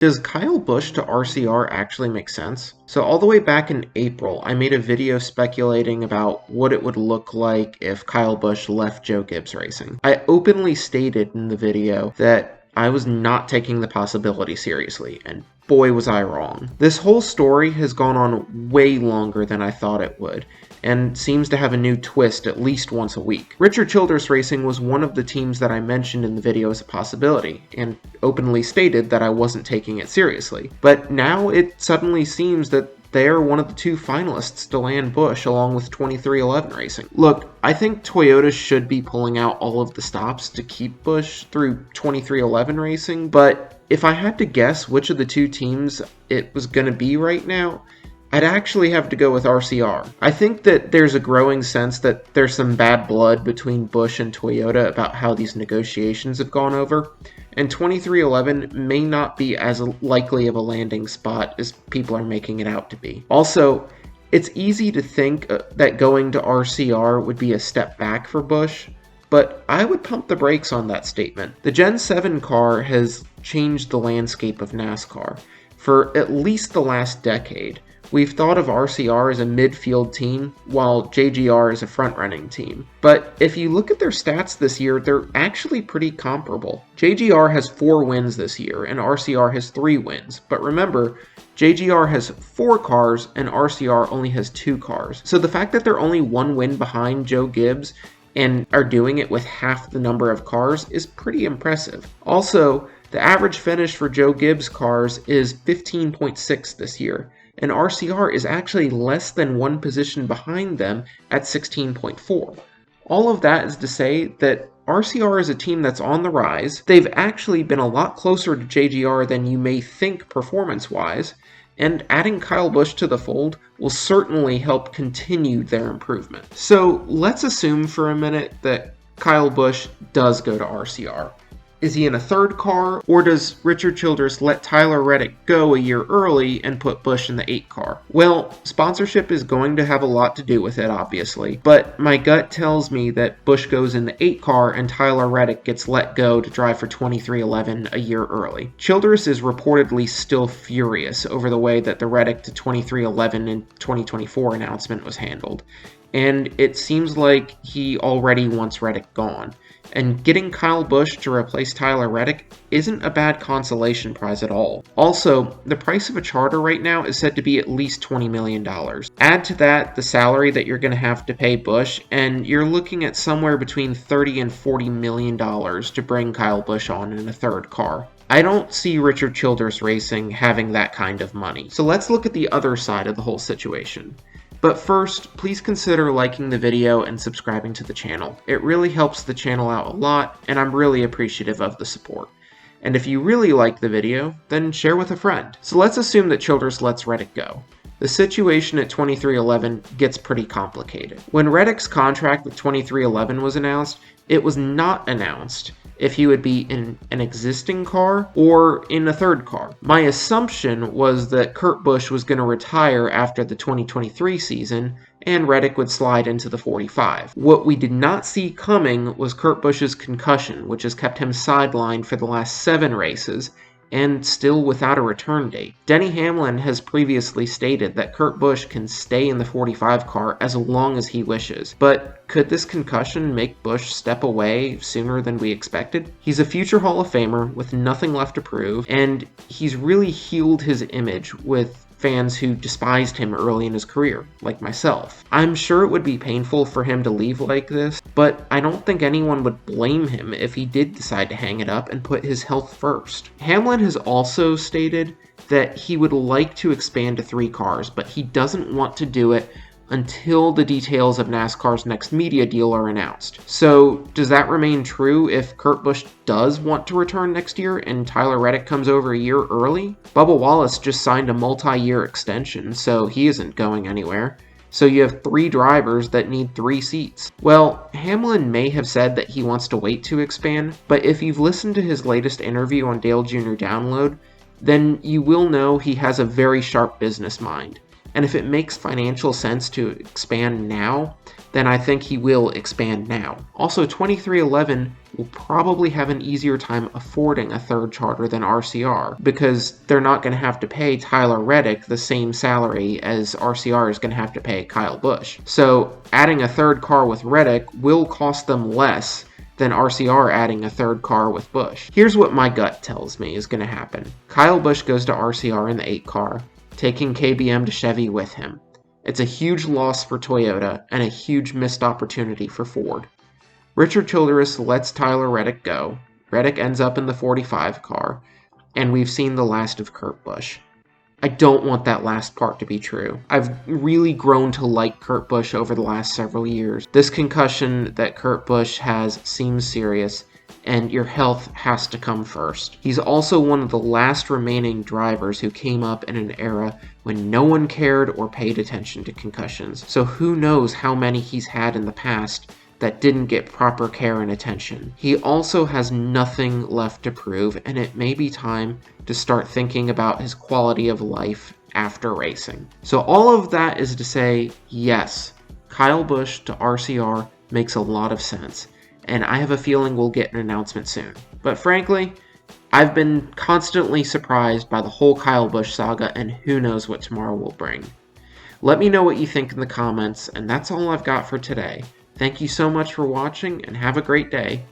Does Kyle Busch to RCR actually make sense? So all the way back in April, I made a video speculating about what it would look like if Kyle Busch left Joe Gibbs Racing. I openly stated in the video that I was not taking the possibility seriously, and boy was I wrong. This whole story has gone on way longer than I thought it would, and seems to have a new twist at least once a week. Richard Childress Racing was one of the teams that I mentioned in the video as a possibility, and openly stated that I wasn't taking it seriously. But now it suddenly seems that they're one of the two finalists to land Busch along with 2311 Racing. Look, I think Toyota should be pulling out all of the stops to keep Busch through 2311 Racing, but if I had to guess which of the two teams it was going to be right now, I'd actually have to go with RCR. I think that there's a growing sense that there's some bad blood between Busch and Toyota about how these negotiations have gone over, and 2311 may not be as likely of a landing spot as people are making it out to be. Also, it's easy to think that going to RCR would be a step back for Busch, but I would pump the brakes on that statement. The Gen 7 car has changed the landscape of NASCAR. For at least the last decade, we've thought of RCR as a midfield team, while JGR is a front-running team. But if you look at their stats this year, they're actually pretty comparable. JGR has 4 wins this year, and RCR has 3 wins. But remember, JGR has 4 cars, and RCR only has 2 cars. So the fact that they're only 1 win behind Joe Gibbs and are doing it with half the number of cars is pretty impressive. Also, the average finish for Joe Gibbs cars is 15.6 this year, and RCR is actually less than 1 position behind them at 16.4. All of that is to say that RCR is a team that's on the rise. They've actually been a lot closer to JGR than you may think performance-wise, and adding Kyle Busch to the fold will certainly help continue their improvement. So let's assume for a minute that Kyle Busch does go to RCR. Is he in a third car, or does Richard Childress let Tyler Reddick go a year early and put Busch in the 8 car? Well, sponsorship is going to have a lot to do with it, obviously, but my gut tells me that Busch goes in the 8 car and Tyler Reddick gets let go to drive for 2311 a year early. Childress is reportedly still furious over the way that the Reddick to 2311 and 2024 announcement was handled, and it seems like he already wants Reddick gone. And getting Kyle Busch to replace Tyler Reddick isn't a bad consolation prize at all. Also, the price of a charter right now is said to be at least $20 million. Add to that the salary that you're going to have to pay Busch, and you're looking at somewhere between $30 and $40 million to bring Kyle Busch on in a third car. I don't see Richard Childress Racing having that kind of money. So let's look at the other side of the whole situation. But first, please consider liking the video and subscribing to the channel. It really helps the channel out a lot, and I'm really appreciative of the support. And if you really like the video, then share with a friend. So let's assume that Childress lets Reddick go. The situation at 2311 gets pretty complicated. When Reddick's contract with 2311 was announced, it was not announced if he would be in an existing car or in a third car. My assumption was that Kurt Busch was going to retire after the 2023 season and Reddick would slide into the 45. What we did not see coming was Kurt Busch's concussion, which has kept him sidelined for the last 7 races, and still without a return date. Denny Hamlin has previously stated that Kurt Busch can stay in the 45 car as long as he wishes, but could this concussion make Busch step away sooner than we expected? He's a future Hall of Famer with nothing left to prove, and he's really healed his image with fans who despised him early in his career, like myself. I'm sure it would be painful for him to leave like this, but I don't think anyone would blame him if he did decide to hang it up and put his health first. Hamlin has also stated that he would like to expand to 3 cars, but he doesn't want to do it until the details of NASCAR's next media deal are announced. So, does that remain true if Kurt Busch does want to return next year and Tyler Reddick comes over a year early? Bubba Wallace just signed a multi-year extension, so he isn't going anywhere. So you have 3 drivers that need 3 seats. Well, Hamlin may have said that he wants to wait to expand, but if you've listened to his latest interview on Dale Jr. Download, then you will know he has a very sharp business mind. And if it makes financial sense to expand now, then I think he will expand now. Also, 2311 will probably have an easier time affording a third charter than RCR, because they're not going to have to pay Tyler Reddick the same salary as RCR is going to have to pay Kyle Busch. So adding a third car with Reddick will cost them less than RCR adding a third car with Busch. Here's what my gut tells me is going to happen. Kyle Busch goes to RCR in the 8 car, taking KBM to Chevy with him. It's a huge loss for Toyota and a huge missed opportunity for Ford. Richard Childress lets Tyler Reddick go. Reddick ends up in the 45 car, and we've seen the last of Kurt Busch. I don't want that last part to be true. I've really grown to like Kurt Busch over the last several years. This concussion that Kurt Busch has seems serious, and your health has to come first. He's also one of the last remaining drivers who came up in an era when no one cared or paid attention to concussions. So who knows how many he's had in the past that didn't get proper care and attention. He also has nothing left to prove, and it may be time to start thinking about his quality of life after racing. So all of that is to say, yes, Kyle Busch to RCR makes a lot of sense, and I have a feeling we'll get an announcement soon. But frankly, I've been constantly surprised by the whole Kyle Busch saga, and who knows what tomorrow will bring. Let me know what you think in the comments, and that's all I've got for today. Thank you so much for watching, and have a great day.